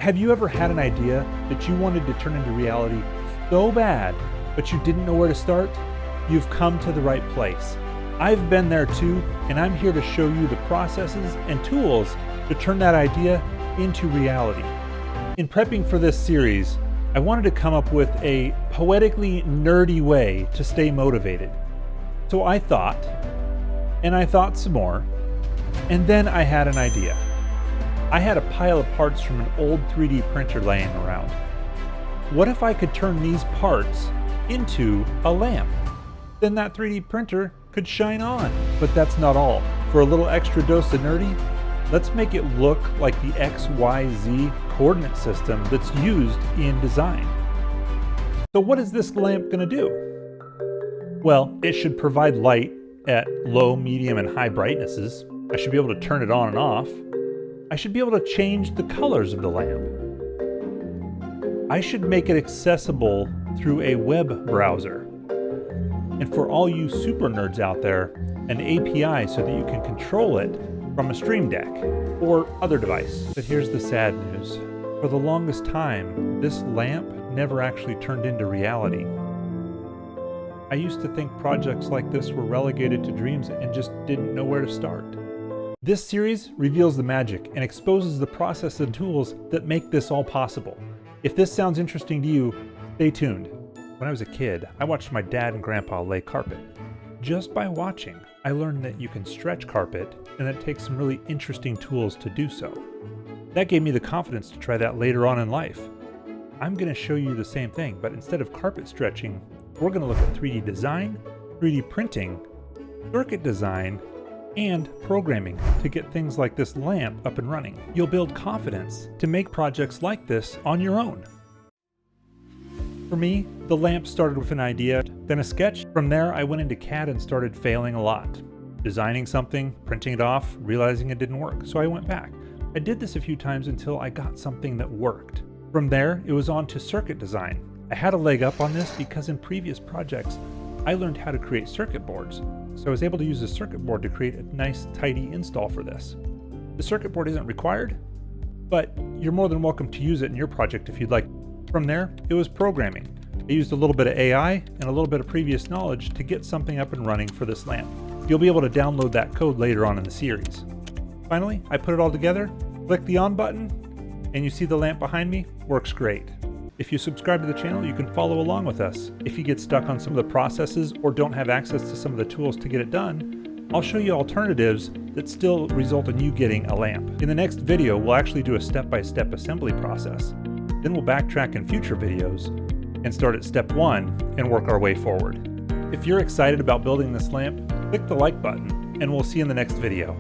Have you ever had an idea that you wanted to turn into reality so bad, but you didn't know where to start? You've come to the right place. I've been there too, and I'm here to show you the processes and tools to turn that idea into reality. In prepping for this series, I wanted to come up with a poetically nerdy way to stay motivated. So I thought, and I thought some more, and then I had an idea. I had a pile of parts from an old 3D printer laying around. What if I could turn these parts into a lamp? Then that 3D printer could shine on. But that's not all. For a little extra dose of nerdy, let's make it look like the XYZ coordinate system that's used in design. So what is this lamp going to do? Well, it should provide light at low, medium, and high brightnesses. I should be able to turn it on and off. I should be able to change the colors of the lamp. I should make it accessible through a web browser. And for all you super nerds out there, an API so that you can control it from a Stream Deck or other device. But here's the sad news. For the longest time, this lamp never actually turned into reality. I used to think projects like this were relegated to dreams and just didn't know where to start. This series reveals the magic and exposes the process and tools that make this all possible. If this sounds interesting to you, stay tuned. When I was a kid, I watched my dad and grandpa lay carpet. Just by watching, I learned that you can stretch carpet and that it takes some really interesting tools to do so. That gave me the confidence to try that later on in life. I'm going to show you the same thing, but instead of carpet stretching, we're going to look at 3D design, 3D printing, circuit design, and programming to get things like this lamp up and running. You'll build confidence to make projects like this on your own. For me, the lamp started with an idea, then a sketch. From there, I went into CAD and started failing a lot. Designing something, printing it off, realizing it didn't work, so I went back. I did this a few times until I got something that worked. From there, it was on to circuit design. I had a leg up on this because in previous projects, I learned how to create circuit boards. So I was able to use a circuit board to create a nice, tidy install for this. The circuit board isn't required, but you're more than welcome to use it in your project if you'd like. From there, it was programming. I used a little bit of AI and a little bit of previous knowledge to get something up and running for this lamp. You'll be able to download that code later on in the series. Finally, I put it all together, click the on button, and you see the lamp behind me works great. If you subscribe to the channel, you can follow along with us. If you get stuck on some of the processes or don't have access to some of the tools to get it done, I'll show you alternatives that still result in you getting a lamp. In the next video, we'll actually do a step-by-step assembly process. Then we'll backtrack in future videos and start at step 1 and work our way forward. If you're excited about building this lamp, click the like button and we'll see you in the next video.